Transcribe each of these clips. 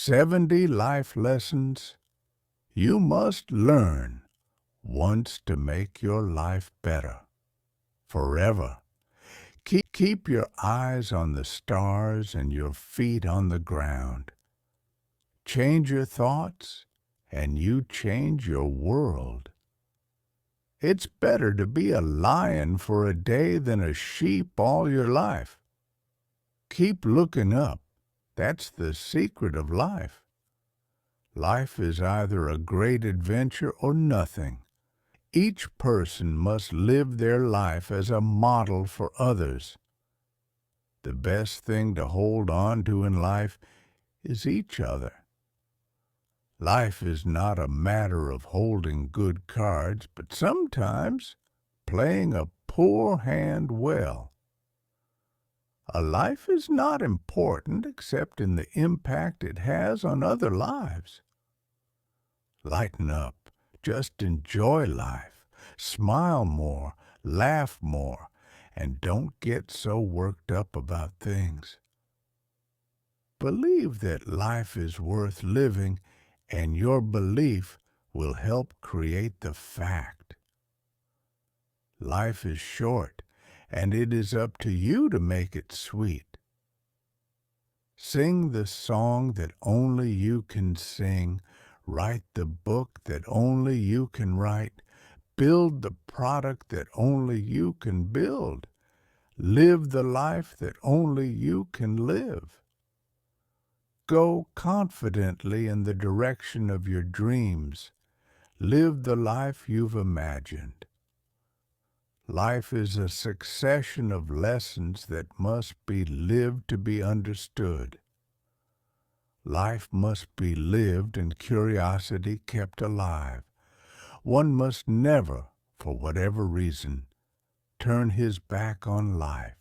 70 life lessons you must learn once to make your life better, forever. Keep your eyes on the stars and your feet on the ground. Change your thoughts, and you change your world. It's better to be a lion for a day than a sheep all your life. Keep looking up. That's the secret of life. Life is either a great adventure or nothing. Each person must live their life as a model for others. The best thing to hold on to in life is each other. Life is not a matter of holding good cards, but sometimes playing a poor hand well. A life is not important except in the impact it has on other lives. Lighten up. Just enjoy life. Smile more, laugh more, and don't get so worked up about things. Believe that life is worth living, and your belief will help create the fact. Life is short, and it is up to you to make it sweet. Sing the song that only you can sing. Write the book that only you can write. Build the product that only you can build. Live the life that only you can live. Go confidently in the direction of your dreams. Live the life you've imagined. Life is a succession of lessons that must be lived to be understood. Life must be lived and curiosity kept alive. One must never, for whatever reason, turn his back on life.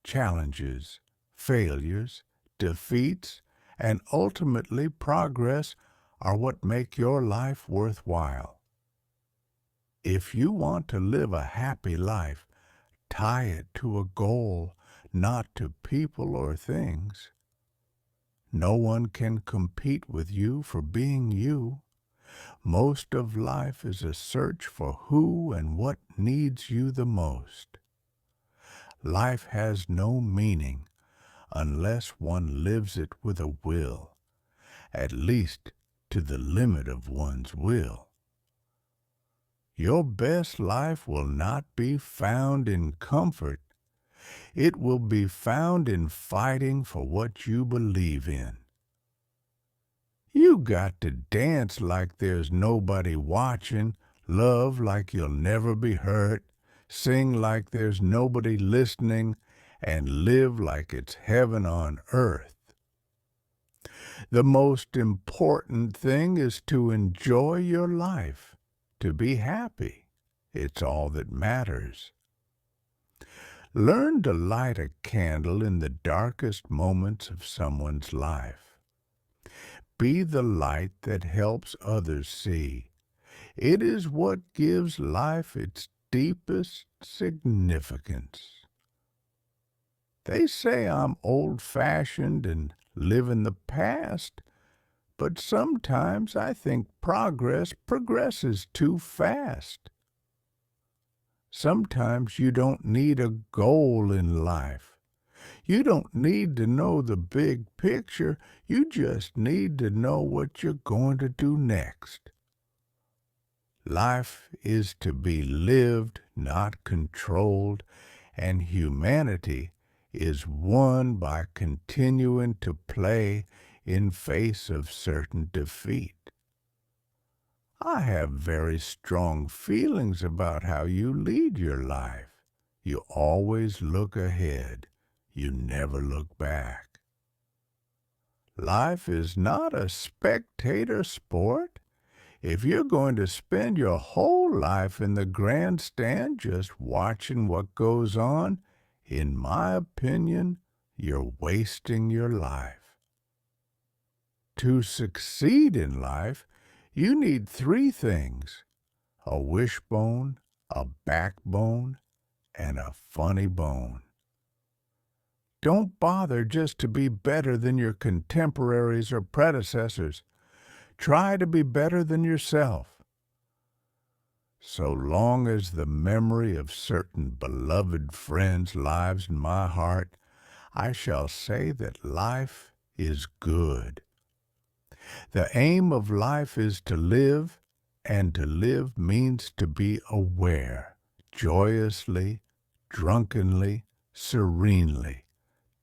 Challenges, failures, defeats, and ultimately progress are what make your life worthwhile. If you want to live a happy life, tie it to a goal, not to people or things. No one can compete with you for being you. Most of life is a search for who and what needs you the most. Life has no meaning unless one lives it with a will, at least to the limit of one's will. Your best life will not be found in comfort. It will be found in fighting for what you believe in. You got to dance like there's nobody watching, love like you'll never be hurt, sing like there's nobody listening, and live like it's heaven on earth. The most important thing is to enjoy your life, to be happy. It's all that matters. Learn to light a candle in the darkest moments of someone's life. Be the light that helps others see. It is what gives life its deepest significance. They say I'm old-fashioned and live in the past, but sometimes I think progress progresses too fast. Sometimes you don't need a goal in life. You don't need to know the big picture. You just need to know what you're going to do next. Life is to be lived, not controlled, and humanity is won by continuing to play in face of certain defeat. I have very strong feelings about how you lead your life. You always look ahead. You never look back. Life is not a spectator sport. If you're going to spend your whole life in the grandstand just watching what goes on, in my opinion, you're wasting your life. To succeed in life, you need 3 things: a wishbone, a backbone, and a funny bone. Don't bother just to be better than your contemporaries or predecessors. Try to be better than yourself. So long as the memory of certain beloved friends lives in my heart, I shall say that life is good. The aim of life is to live, and to live means to be aware, joyously, drunkenly, serenely,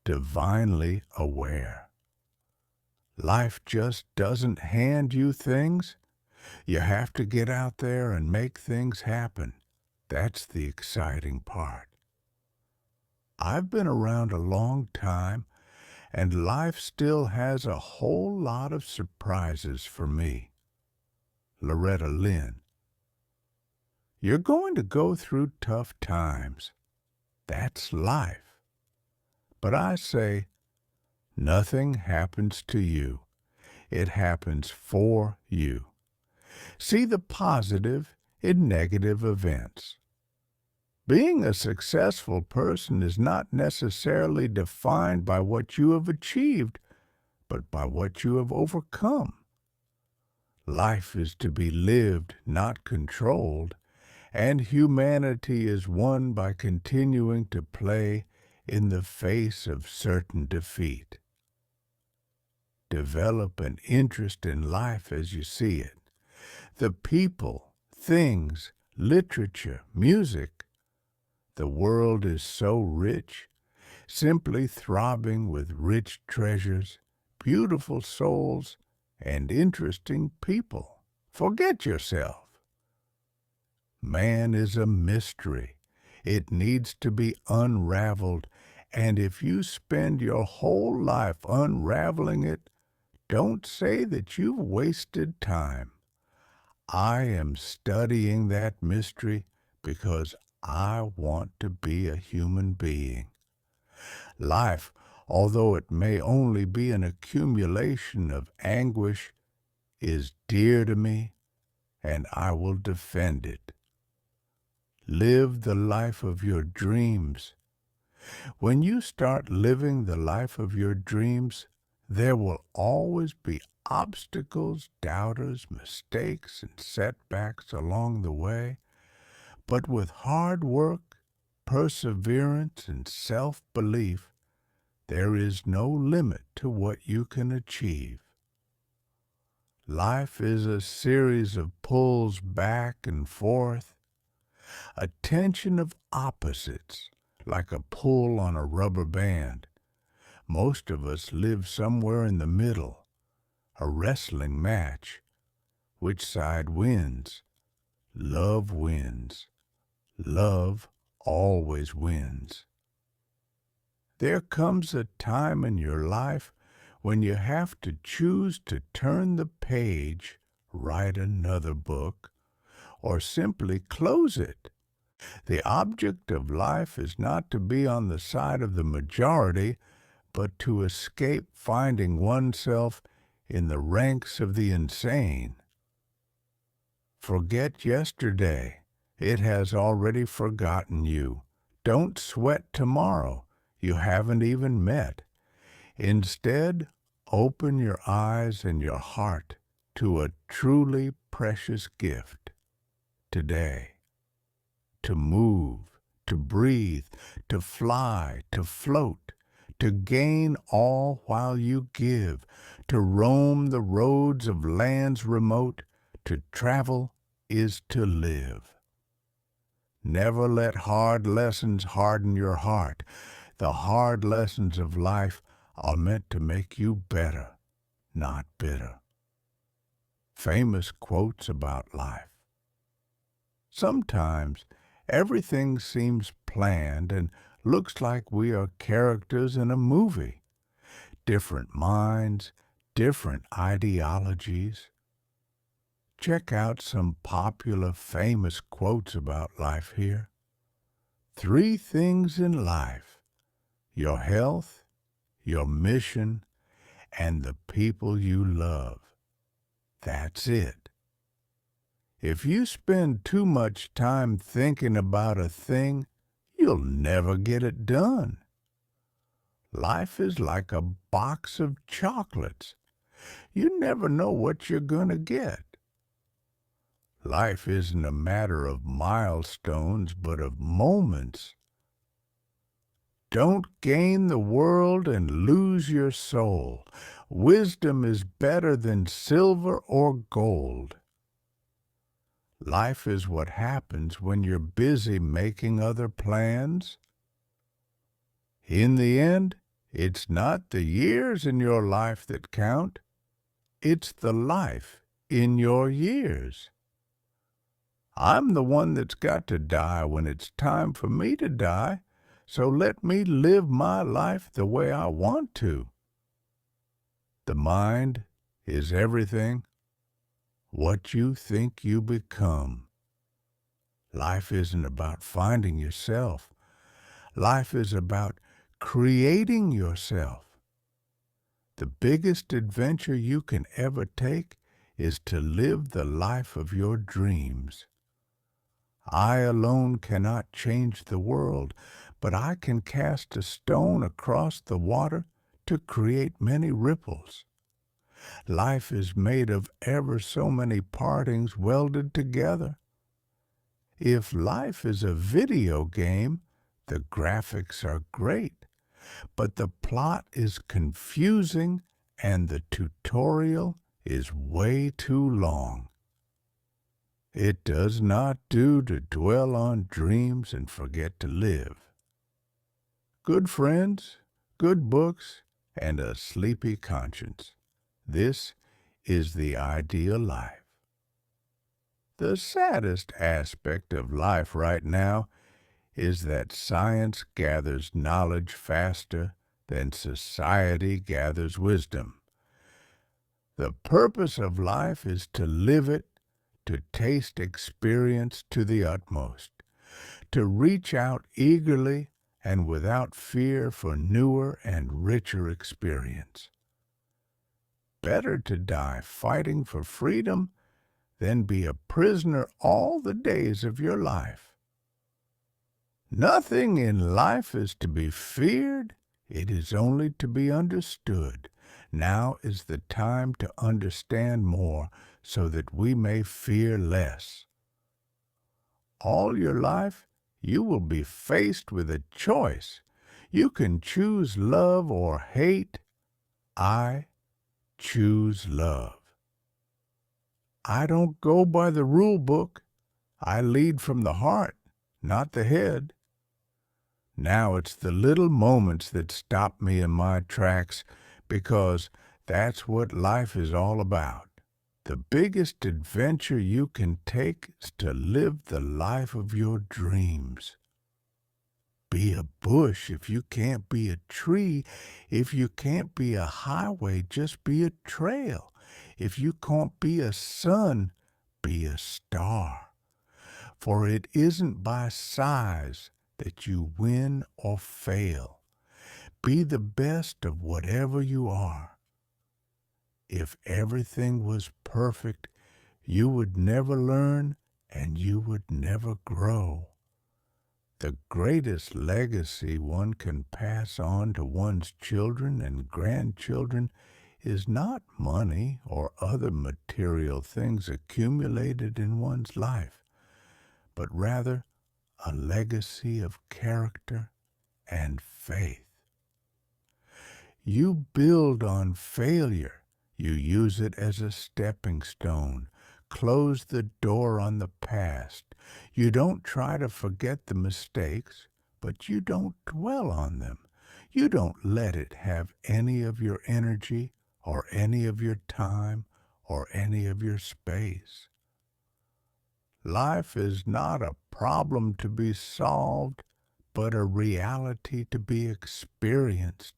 divinely aware. Life just doesn't hand you things. You have to get out there and make things happen. That's the exciting part. I've been around a long time, and life still has a whole lot of surprises for me. Loretta Lynn. You're going to go through tough times. That's life. But I say, nothing happens to you. It happens for you. See the positive in negative events. Being a successful person is not necessarily defined by what you have achieved, but by what you have overcome. Life is to be lived, not controlled, and humanity is won by continuing to play in the face of certain defeat. Develop an interest in life as you see it. The people, things, literature, music. The world is so rich, simply throbbing with rich treasures, beautiful souls, and interesting people. Forget yourself. Man is a mystery. It needs to be unraveled, and if you spend your whole life unraveling it, don't say that you've wasted time. I am studying that mystery because I want to be a human being. Life, although it may only be an accumulation of anguish, is dear to me, and I will defend it. Live the life of your dreams. When you start living the life of your dreams, there will always be obstacles, doubters, mistakes, and setbacks along the way. But with hard work, perseverance, and self-belief, there is no limit to what you can achieve. Life is a series of pulls back and forth, a tension of opposites, like a pull on a rubber band. Most of us live somewhere in the middle, a wrestling match. Which side wins? Love wins. Love always wins. There comes a time in your life when you have to choose to turn the page, write another book, or simply close it. The object of life is not to be on the side of the majority, but to escape finding oneself in the ranks of the insane. Forget yesterday. It has already forgotten you. Don't sweat tomorrow. You haven't even met. Instead, open your eyes and your heart to a truly precious gift today. To move, to breathe, to fly, to float, to gain all while you give, to roam the roads of lands remote, to travel is to live. Never let hard lessons harden your heart. The hard lessons of life are meant to make you better, not bitter. Famous quotes about life. Sometimes everything seems planned and looks like we are characters in a movie. Different minds, different ideologies. Check out some popular, famous quotes about life here. 3 things in life: your health, your mission, and the people you love. That's it. If you spend too much time thinking about a thing, you'll never get it done. Life is like a box of chocolates. You never know what you're gonna get. Life isn't a matter of milestones, but of moments. Don't gain the world and lose your soul. Wisdom is better than silver or gold. Life is what happens when you're busy making other plans. In the end, it's not the years in your life that count. It's the life in your years. I'm the one that's got to die when it's time for me to die, so let me live my life the way I want to. The mind is everything. What you think you become. Life isn't about finding yourself. Life is about creating yourself. The biggest adventure you can ever take is to live the life of your dreams. I alone cannot change the world, but I can cast a stone across the water to create many ripples. Life is made of ever so many partings welded together. If life is a video game, the graphics are great, but the plot is confusing and the tutorial is way too long. It does not do to dwell on dreams and forget to live. Good friends, good books, and a sleepy conscience. This is the ideal life. The saddest aspect of life right now is that science gathers knowledge faster than society gathers wisdom. The purpose of life is to live it, to taste experience to the utmost, to reach out eagerly and without fear for newer and richer experience. Better to die fighting for freedom than be a prisoner all the days of your life. Nothing in life is to be feared, it is only to be understood. Now is the time to understand more so that we may fear less. All your life, you will be faced with a choice. You can choose love or hate. I choose love. I don't go by the rule book. I lead from the heart, not the head. Now it's the little moments that stop me in my tracks, because that's what life is all about. The biggest adventure you can take is to live the life of your dreams. Be a bush if you can't be a tree. If you can't be a highway, just be a trail. If you can't be a sun, be a star. For it isn't by size that you win or fail. Be the best of whatever you are. If everything was perfect, you would never learn and you would never grow. The greatest legacy one can pass on to one's children and grandchildren is not money or other material things accumulated in one's life, but rather a legacy of character and faith. You build on failure. You use it as a stepping stone. Close the door on the past. You don't try to forget the mistakes, but you don't dwell on them. You don't let it have any of your energy or any of your time or any of your space. Life is not a problem to be solved, but a reality to be experienced.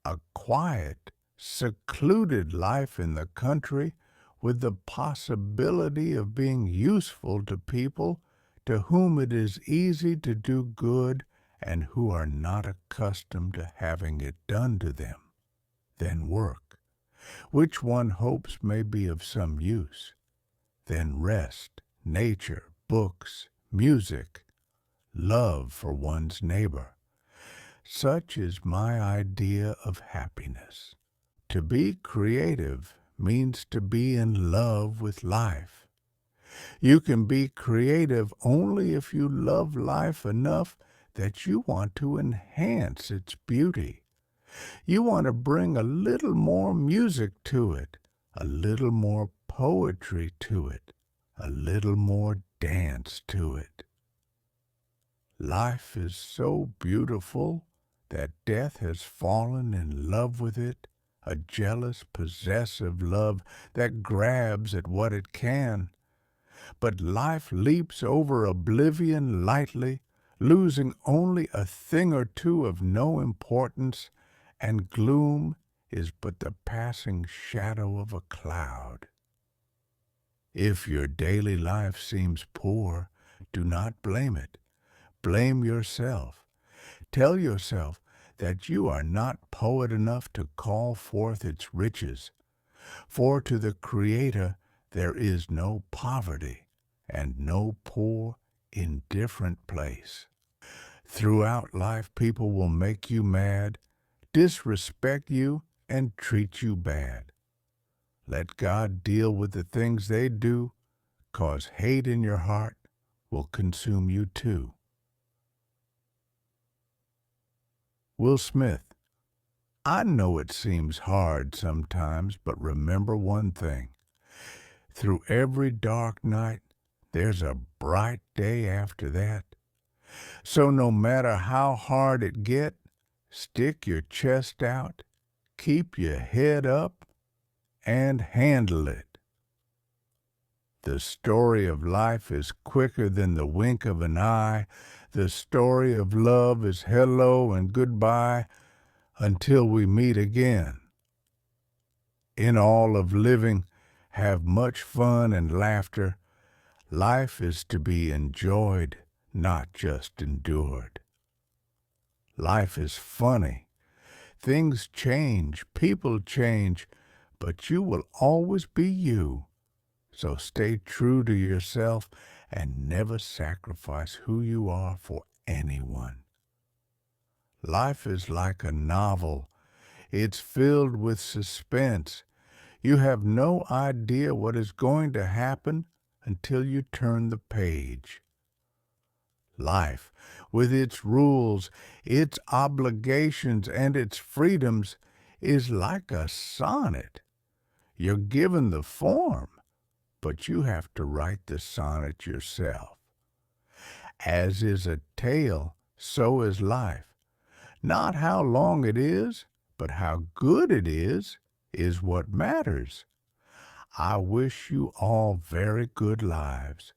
A quiet, secluded life in the country with the possibility of being useful to people to whom it is easy to do good and who are not accustomed to having it done to them. Then work, which one hopes may be of some use. Then rest, nature, books, music, love for one's neighbor. Such is my idea of happiness. To be creative means to be in love with life. You can be creative only if you love life enough that you want to enhance its beauty. You want to bring a little more music to it, a little more poetry to it, a little more dance to it. Life is so beautiful that death has fallen in love with it, a jealous, possessive love that grabs at what it can. But life leaps over oblivion lightly, losing only a thing or two of no importance, and gloom is but the passing shadow of a cloud. If your daily life seems poor, do not blame it. Blame yourself. Tell yourself that you are not poet enough to call forth its riches, for to the Creator there is no poverty and no poor, indifferent place. Throughout life, people will make you mad, disrespect you, and treat you bad. Let God deal with the things they do, 'cause hate in your heart will consume you too. Will Smith. I know it seems hard sometimes, but remember one thing. Through every dark night, there's a bright day after that. So no matter how hard it get, stick your chest out, keep your head up, and handle it. The story of life is quicker than the wink of an eye. The story of love is hello and goodbye until we meet again. In all of living, have much fun and laughter. Life is to be enjoyed, not just endured. Life is funny. Things change, people change, but you will always be you. So stay true to yourself and never sacrifice who you are for anyone. Life is like a novel. It's filled with suspense. You have no idea what is going to happen until you turn the page. Life, with its rules, its obligations, and its freedoms, is like a sonnet. You're given the form, but you have to write the sonnet yourself. As is a tale, so is life. Not how long it is, but how good it is what matters. I wish you all very good lives.